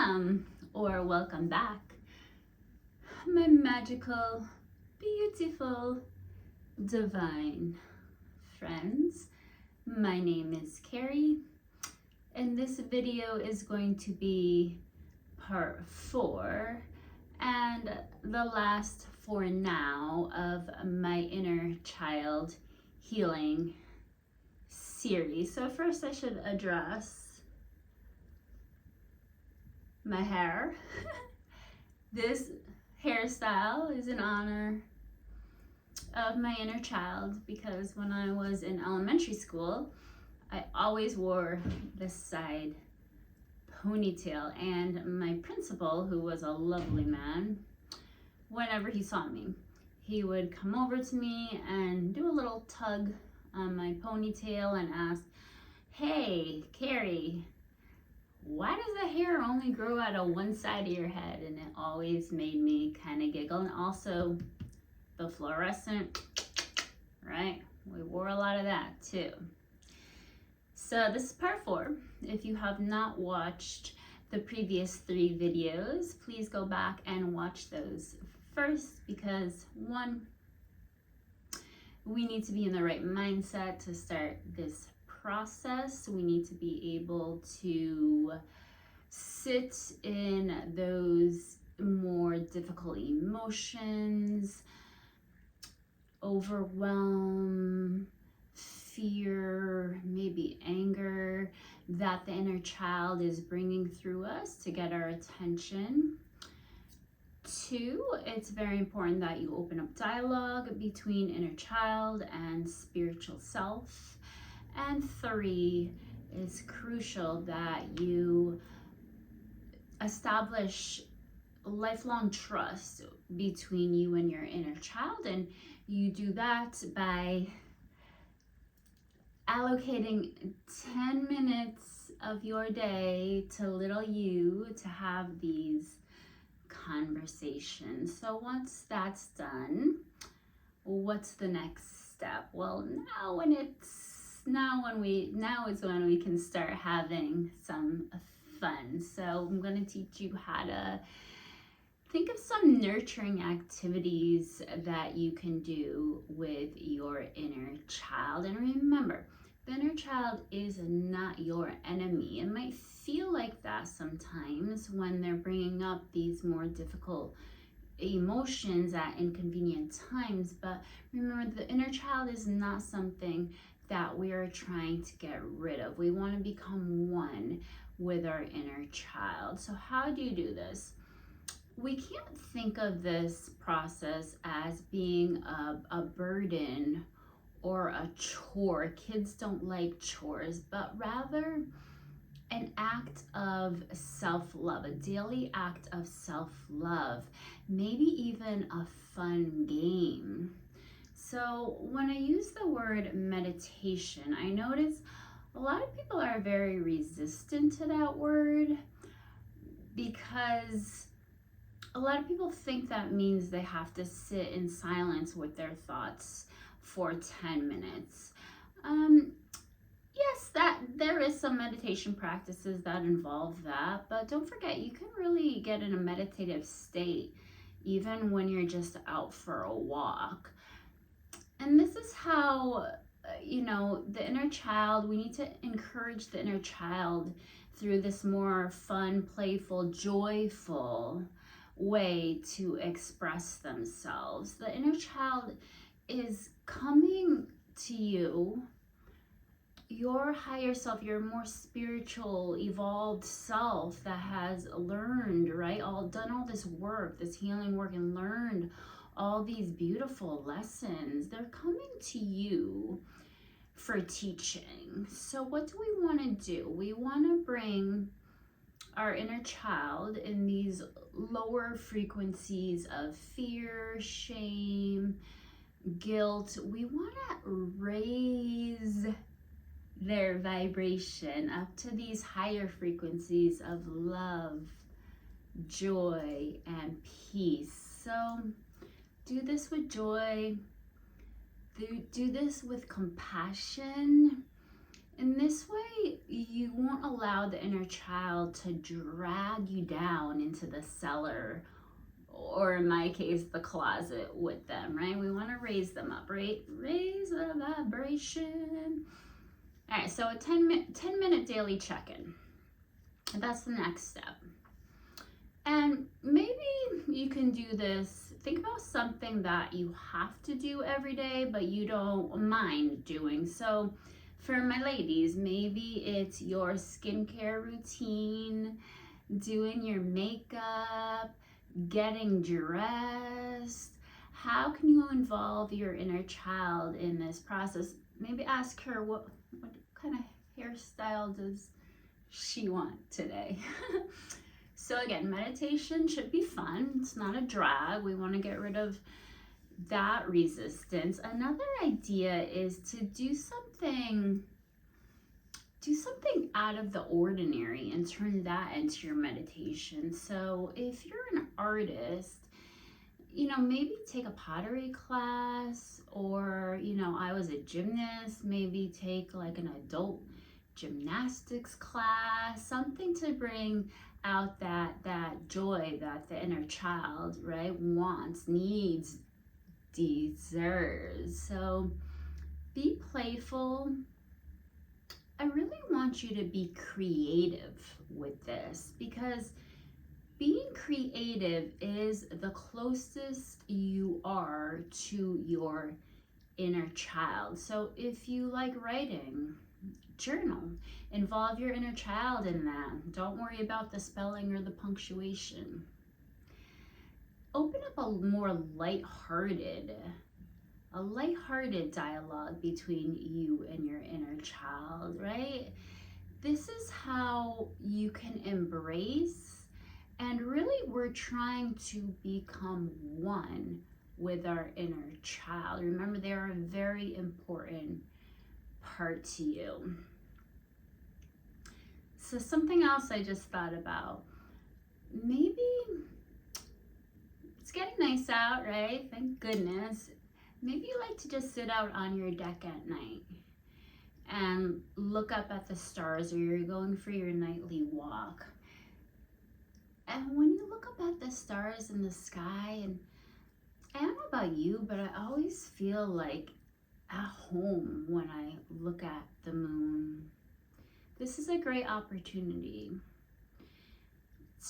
Welcome or welcome back, my magical, beautiful, divine friends. My name is Carrie, and this video is going to be part 4 and the last for now of my inner child healing series. So first I should address my hair. This hairstyle is in honor of my inner child because when I was in elementary school, I always wore this side ponytail, and my principal, who was a lovely man, whenever he saw me, he would come over to me and do a little tug on my ponytail and ask, "Hey, Carrie, why does the hair only grow out of one side of your head?" And it always made me kind of giggle. And also the fluorescent, right? We wore a lot of that too. So this is part 4. If you have not watched the previous 3 videos, please go back and watch those first, because 1, we need to be in the right mindset to start this process. We need to be able to sit in those more difficult emotions, overwhelm, fear, maybe anger that the inner child is bringing through us to get our attention. 2, it's very important that you open up dialogue between inner child and spiritual self. And 3, it's crucial that you establish lifelong trust between you and your inner child. And you do that by allocating 10 minutes of your day to little you to have these conversations. So once that's done, what's the next step? Well, now is when we can start having some fun. So I'm going to teach you how to think of some nurturing activities that you can do with your inner child. And remember, the inner child is not your enemy. It might feel like that sometimes when they're bringing up these more difficult emotions at inconvenient times, but remember, the inner child is not something that we are trying to get rid of. We want to become one with our inner child. So how do you do this? We can't think of this process as being a burden or a chore. Kids don't like chores, but rather an act of self-love, a daily act of self-love, maybe even a fun game. So when I use the word meditation, I notice a lot of people are very resistant to that word because a lot of people think that means they have to sit in silence with their thoughts for 10 minutes. Yes, that there is some meditation practices that involve that, but don't forget, you can really get in a meditative state even when you're just out for a walk. And this is how, the inner child, we need to encourage the inner child through this more fun, playful, joyful way to express themselves. The inner child is coming to you, your higher self, your more spiritual, evolved self that has learned, right? Done all this work, this healing work, and learned all these beautiful lessons. They're coming to you for teaching. So what do we want to do? We want to bring our inner child in these lower frequencies of fear, shame, guilt. We want to raise their vibration up to these higher frequencies of love, joy, and peace. So do this with joy. Do this with compassion. In this way, you won't allow allow the inner child to drag you down into the cellar, or in my case, the closet with them, right? We want to raise them up, right? Raise the vibration. All right, so a 10-minute daily check-in. That's the next step. And maybe you can do this. Think about something that you have to do every day, but you don't mind doing. So for my ladies, maybe it's your skincare routine, doing your makeup, getting dressed. How can you involve your inner child in this process? Maybe ask her what kind of hairstyle does she want today? So again, meditation should be fun. It's not a drag. We want to get rid of that resistance. Another idea is to do something out of the ordinary and turn that into your meditation. So if you're an artist, maybe take a pottery class, or, I was a gymnast, maybe take like an adult gymnastics class, something to bring out that joy that the inner child, right, wants, needs, deserves. So be playful. I really want you to be creative with this, because being creative is the closest you are to your inner child. So if you like writing, journal, involve your inner child in that. Don't worry about the spelling or the punctuation. Open up a more lighthearted dialogue between you and your inner child, right? This is how you can embrace, and really we're trying to become one with our inner child. Remember, they are a very important part to you. So something else I just thought about, maybe it's getting nice out, right? Thank goodness. Maybe you like to just sit out on your deck at night and look up at the stars, or you're going for your nightly walk. And when you look up at the stars in the sky, and I don't know about you, but I always feel like at home when I look at the moon. This is a great opportunity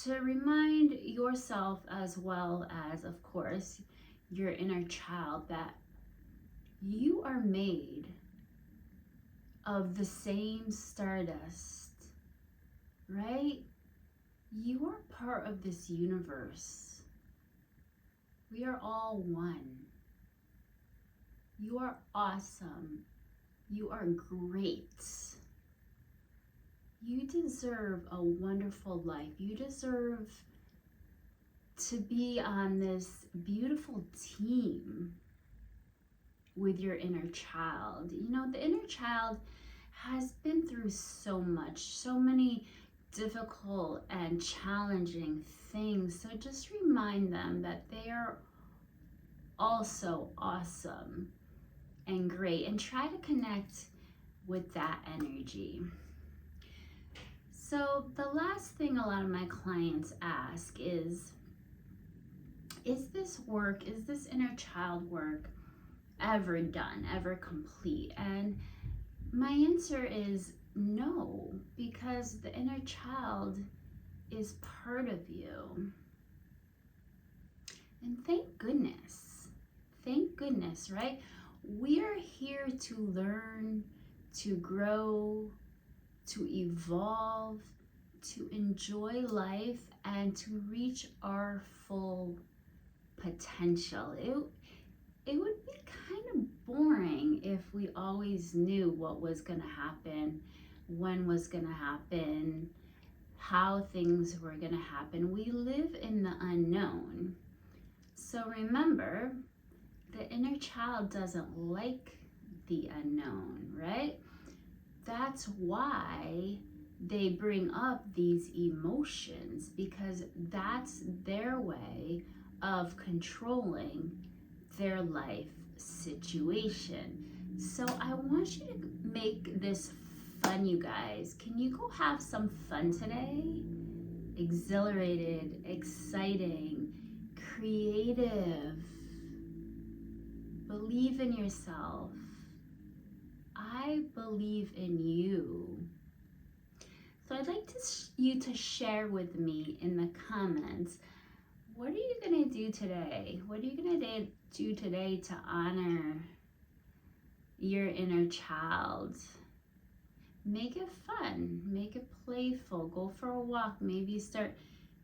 to remind yourself, as well as, of course, your inner child, that you are made of the same stardust, right? You are part of this universe. We are all one. You are awesome. You are great. You deserve a wonderful life. You deserve to be on this beautiful team with your inner child. The inner child has been through so much, so many difficult and challenging things. So just remind them that they are also awesome and great, and try to connect with that energy. So the last thing a lot of my clients ask is this work, is this inner child work ever done, ever complete? And my answer is no, because the inner child is part of you. And thank goodness, right? We are here to learn, to grow, to evolve, to enjoy life, and to reach our full potential. It would be kind of boring if we always knew what was going to happen, when was going to happen, how things were going to happen. We live in the unknown. So remember, the inner child doesn't like the unknown, right? That's why they bring up these emotions, because that's their way of controlling their life situation. So I want you to make this fun, you guys. Can you go have some fun today? Exhilarated, exciting, creative. Believe in yourself. I believe in you. So I'd like you to share with me in the comments, what are you going to do today? What are you going to do today to honor your inner child? Make it fun, make it playful, go for a walk, maybe start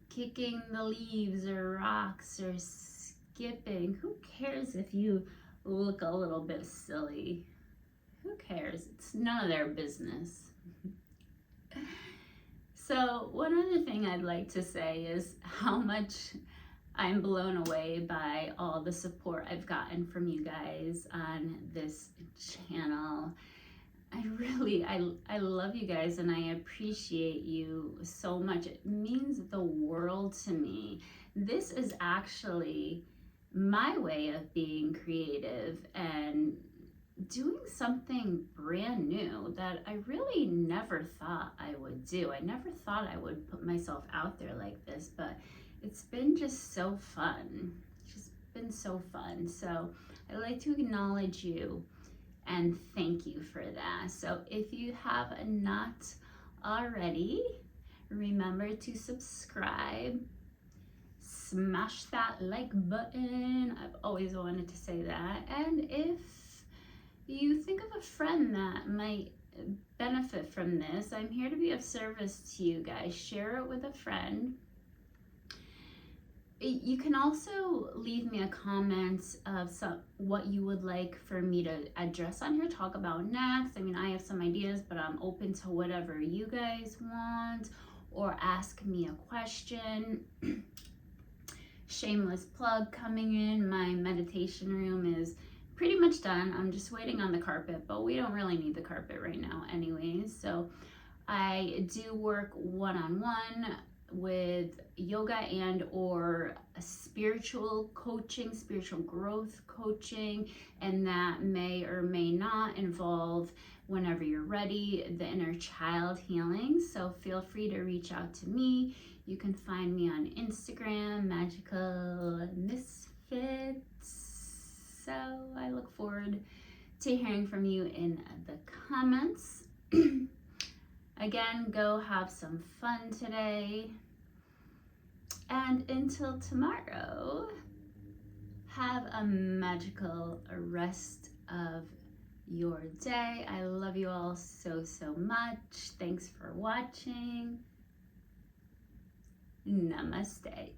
kicking the leaves or rocks or skipping. Who cares if you look a little bit silly? Who cares? It's none of their business. So one other thing I'd like to say is how much I'm blown away by all the support I've gotten from you guys on this channel. I love you guys, and I appreciate you so much. It means the world to me. This is actually my way of being creative and doing something brand new that I really never thought I would do. I never thought I would put myself out there like this, but it's been just so fun. It's just been so fun. So I'd like to acknowledge you and thank you for that. So if you have not already, remember to subscribe, smash that like button. I've always wanted to say that. And if you think of a friend that might benefit from this, I'm here to be of service to you guys. Share it with a friend. You can also leave me a comment of what you would like for me to address on here, talk about next. I mean, I have some ideas, but I'm open to whatever you guys want, or ask me a question. Shameless plug coming in, my meditation room is pretty much done. I'm just waiting on the carpet, but we don't really need the carpet right now anyways. So I do work one-on-one with yoga and or spiritual coaching, spiritual growth coaching, and that may or may not involve, whenever you're ready, the inner child healing. So feel free to reach out to me. You can find me on Instagram, Magical Misfits. So I look forward to hearing from you in the comments. Again, go have some fun today. And until tomorrow, have a magical rest of your day. I love you all so, so much. Thanks for watching. Namaste.